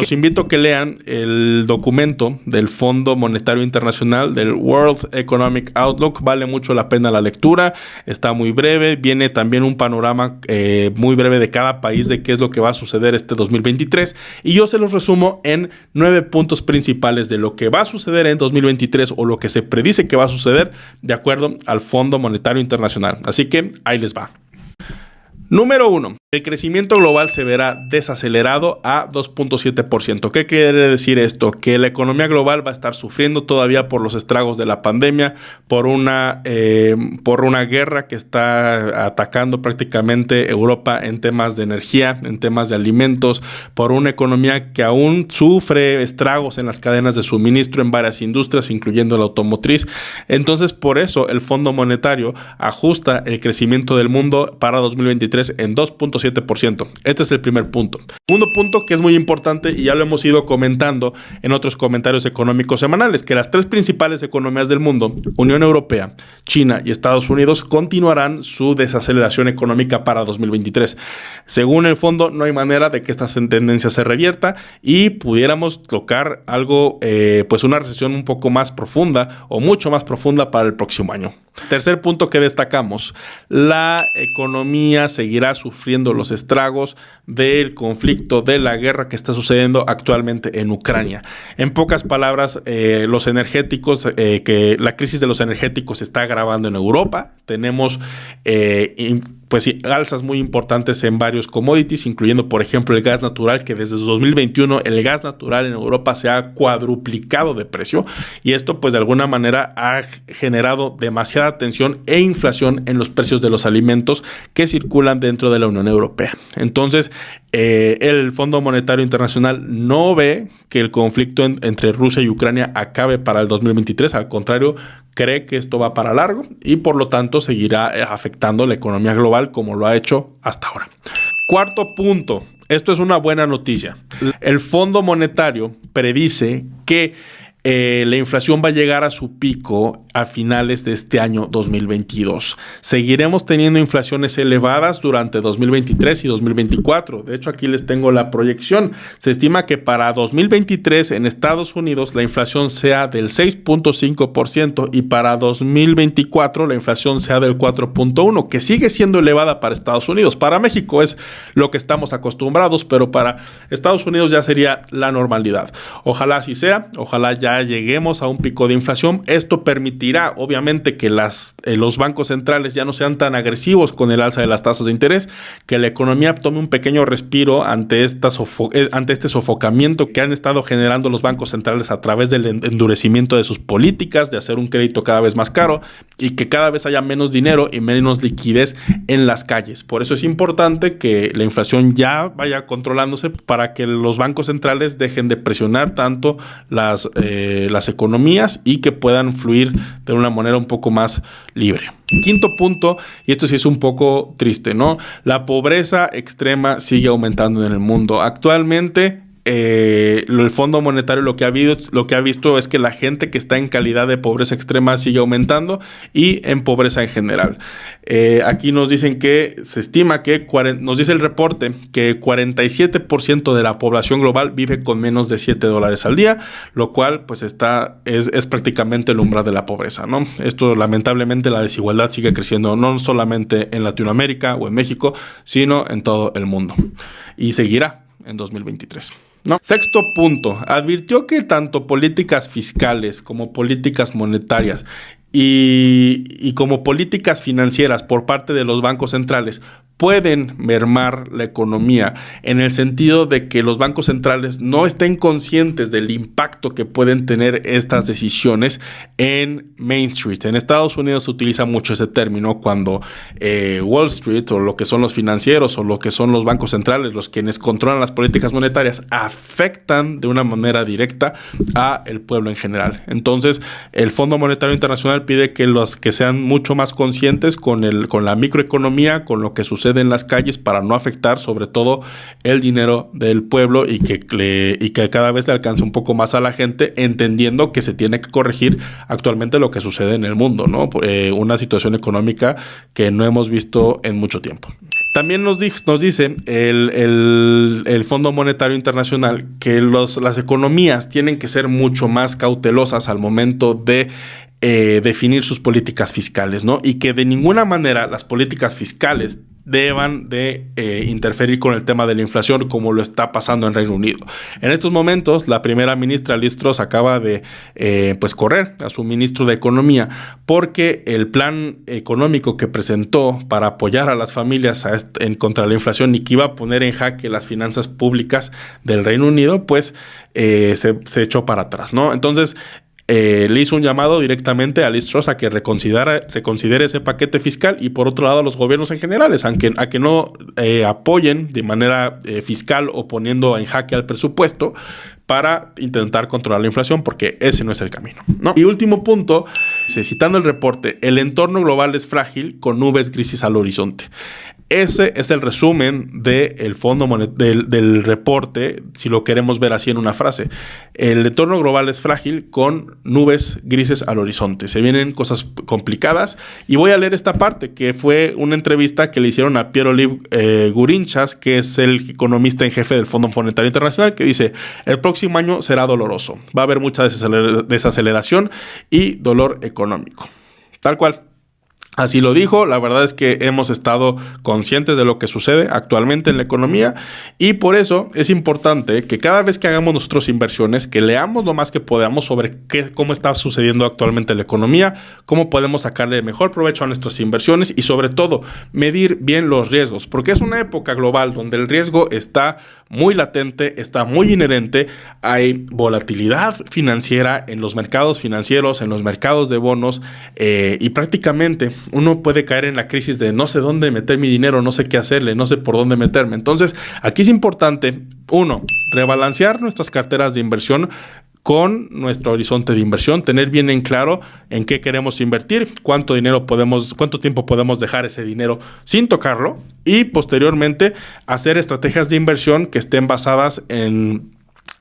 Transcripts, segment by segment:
los invito a que lean el documento del Fondo Monetario Internacional, del World Economic Outlook. Vale mucho la pena la lectura, está muy breve, viene también un panorama muy breve de cada país de qué es lo que va a suceder este 2023, y yo se los resumo en 9 puntos principales de lo que va a suceder en 2023 o lo que se predice que va a suceder de acuerdo al Fondo Monetario Internacional. Así que ahí les va. Número 1. El crecimiento global se verá desacelerado a 2.7%. ¿Qué quiere decir esto? Que la economía global va a estar sufriendo todavía por los estragos de la pandemia, por una guerra que está atacando prácticamente Europa en temas de energía, en temas de alimentos, por una economía que aún sufre estragos en las cadenas de suministro en varias industrias, incluyendo la automotriz. Entonces, por eso el Fondo Monetario ajusta el crecimiento del mundo para 2023 en 2.7%. Este es el primer punto. Segundo punto que es muy importante y ya lo hemos ido comentando en otros comentarios económicos semanales, que las 3 principales economías del mundo, Unión Europea, China y Estados Unidos, continuarán su desaceleración económica para 2023. Según el fondo, no hay manera de que esta tendencia se revierta y pudiéramos tocar algo, pues una recesión un poco más profunda o mucho más profunda para el próximo año. Tercer punto que destacamos, la economía seguirá sufriendo los estragos del conflicto, de la guerra que está sucediendo actualmente en Ucrania. En pocas palabras, los energéticos, que la crisis de los energéticos se está agravando en Europa. Tenemos alzas muy importantes en varios commodities, incluyendo por ejemplo el gas natural, que desde 2021 el gas natural en Europa se ha cuadruplicado de precio, y esto pues de alguna manera ha generado demasiada tensión e inflación en los precios de los alimentos que circulan dentro de la Unión Europea. Entonces el Fondo Monetario Internacional no ve que el conflicto entre Rusia y Ucrania acabe para el 2023, al contrario, cree que esto va para largo y por lo tanto seguirá afectando la economía global como lo ha hecho hasta ahora. Cuarto punto, esto es una buena noticia. El Fondo Monetario predice que la inflación va a llegar a su pico a finales de este año 2022. Seguiremos teniendo inflaciones elevadas durante 2023 y 2024. De hecho, aquí les tengo la proyección. Se estima que para 2023 en Estados Unidos la inflación sea del 6.5% y para 2024 la inflación sea del 4.1%, que sigue siendo elevada para Estados Unidos. Para México es lo que estamos acostumbrados, pero para Estados Unidos ya sería la normalidad. Ojalá así sea, ojalá ya lleguemos a un pico de inflación. Esto permitirá obviamente que los bancos centrales ya no sean tan agresivos con el alza de las tasas de interés, que la economía tome un pequeño respiro ante este sofocamiento que han estado generando los bancos centrales a través del endurecimiento de sus políticas, de hacer un crédito cada vez más caro y que cada vez haya menos dinero y menos liquidez en las calles. Por eso es importante que la inflación ya vaya controlándose para que los bancos centrales dejen de presionar tanto las economías y que puedan fluir de una manera un poco más libre. Quinto punto, y esto sí es un poco triste, ¿no? La pobreza extrema sigue aumentando en el mundo. Actualmente el Fondo Monetario lo que ha visto es que la gente que está en calidad de pobreza extrema sigue aumentando y en pobreza en general. Aquí nos dicen que se estima que, nos dice el reporte, que 47% de la población global vive con menos de $7 al día, lo cual pues es prácticamente el umbral de la pobreza, ¿no? Esto lamentablemente la desigualdad sigue creciendo no solamente en Latinoamérica o en México, sino en todo el mundo y seguirá en 2023. ¿No? Sexto punto, advirtió que tanto políticas fiscales como políticas monetarias y como políticas financieras por parte de los bancos centrales pueden mermar la economía, en el sentido de que los bancos centrales no estén conscientes del impacto que pueden tener estas decisiones en Main Street. En Estados Unidos se utiliza mucho ese término cuando Wall Street, o lo que son los financieros o lo que son los bancos centrales, los quienes controlan las políticas monetarias, afectan de una manera directa a el pueblo en general. Entonces, el Fondo Monetario Internacional pide que los que sean mucho más conscientes con la microeconomía, con lo que sucede en las calles, para no afectar sobre todo el dinero del pueblo y que cada vez le alcance un poco más a la gente, entendiendo que se tiene que corregir actualmente lo que sucede en el mundo, ¿no? Una situación económica que no hemos visto en mucho tiempo. También nos dice el Fondo Monetario Internacional que las economías tienen que ser mucho más cautelosas al momento de definir sus políticas fiscales, ¿no? Y que de ninguna manera las políticas fiscales deban de interferir con el tema de la inflación como lo está pasando en Reino Unido. En estos momentos, la primera ministra Liz Truss acaba de correr a su ministro de Economía porque el plan económico que presentó para apoyar a las familias contra la inflación y que iba a poner en jaque las finanzas públicas del Reino Unido, pues se echó para atrás, ¿no? Entonces, le hizo un llamado directamente a Liz Truss a que reconsidere ese paquete fiscal y por otro lado a los gobiernos en general, a que no apoyen de manera fiscal o poniendo en jaque al presupuesto para intentar controlar la inflación, porque ese no es el camino, ¿no? Y último punto, citando el reporte, el entorno global es frágil con nubes grises al horizonte. Ese es el resumen del del reporte, si lo queremos ver así en una frase. El entorno global es frágil con nubes grises al horizonte. Se vienen cosas complicadas y voy a leer esta parte, que fue una entrevista que le hicieron a Pierre-Olivier Gourinchas, que es el economista en jefe del Fondo Monetario Internacional, que dice: el próximo año será doloroso. Va a haber mucha desaceleración y dolor económico. Tal cual. Así lo dijo. La verdad es que hemos estado conscientes de lo que sucede actualmente en la economía y por eso es importante que cada vez que hagamos nosotros inversiones, que leamos lo más que podamos sobre cómo está sucediendo actualmente la economía, cómo podemos sacarle mejor provecho a nuestras inversiones y sobre todo medir bien los riesgos, porque es una época global donde el riesgo está muy latente, está muy inherente. Hay volatilidad financiera en los mercados financieros, en los mercados de bonos y prácticamente uno puede caer en la crisis de no sé dónde meter mi dinero, no sé qué hacerle, no sé por dónde meterme. Entonces, aquí es importante, uno, rebalancear nuestras carteras de inversión con nuestro horizonte de inversión, tener bien en claro en qué queremos invertir, cuánto tiempo podemos dejar ese dinero sin tocarlo y posteriormente hacer estrategias de inversión que estén basadas en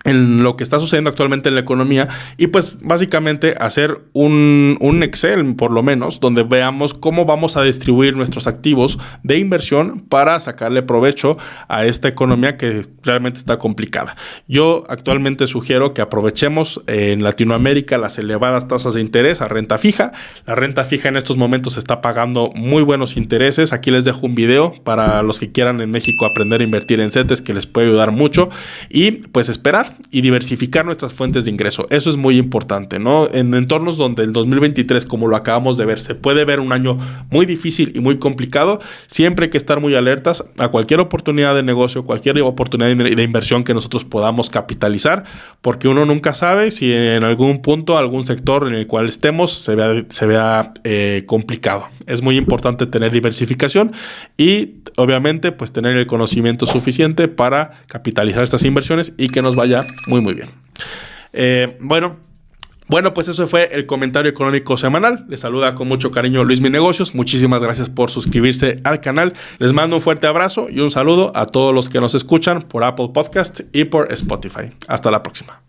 lo que está sucediendo actualmente en la economía y pues básicamente hacer un Excel por lo menos donde veamos cómo vamos a distribuir nuestros activos de inversión para sacarle provecho a esta economía que realmente está complicada. Yo actualmente sugiero que aprovechemos en Latinoamérica las elevadas tasas de interés a renta fija. La renta fija en estos momentos está pagando muy buenos intereses. Aquí les dejo un video para los que quieran en México aprender a invertir en CETES que les puede ayudar mucho y pues esperar y diversificar nuestras fuentes de ingreso. Eso es muy importante, ¿no? En entornos donde el 2023, como lo acabamos de ver, se puede ver un año muy difícil y muy complicado, siempre hay que estar muy alertas a cualquier oportunidad de negocio, cualquier oportunidad de inversión que nosotros podamos capitalizar, porque uno nunca sabe si en algún punto, algún sector en el cual estemos se vea complicado. Es muy importante tener diversificación y obviamente pues tener el conocimiento suficiente para capitalizar estas inversiones y que nos vaya muy bien. Bueno, pues eso fue el comentario económico semanal. Les saluda con mucho cariño Luis Mi Negocios. Muchísimas gracias por suscribirse al canal. Les mando un fuerte abrazo y un saludo a todos los que nos escuchan por Apple Podcast y por Spotify. Hasta la próxima.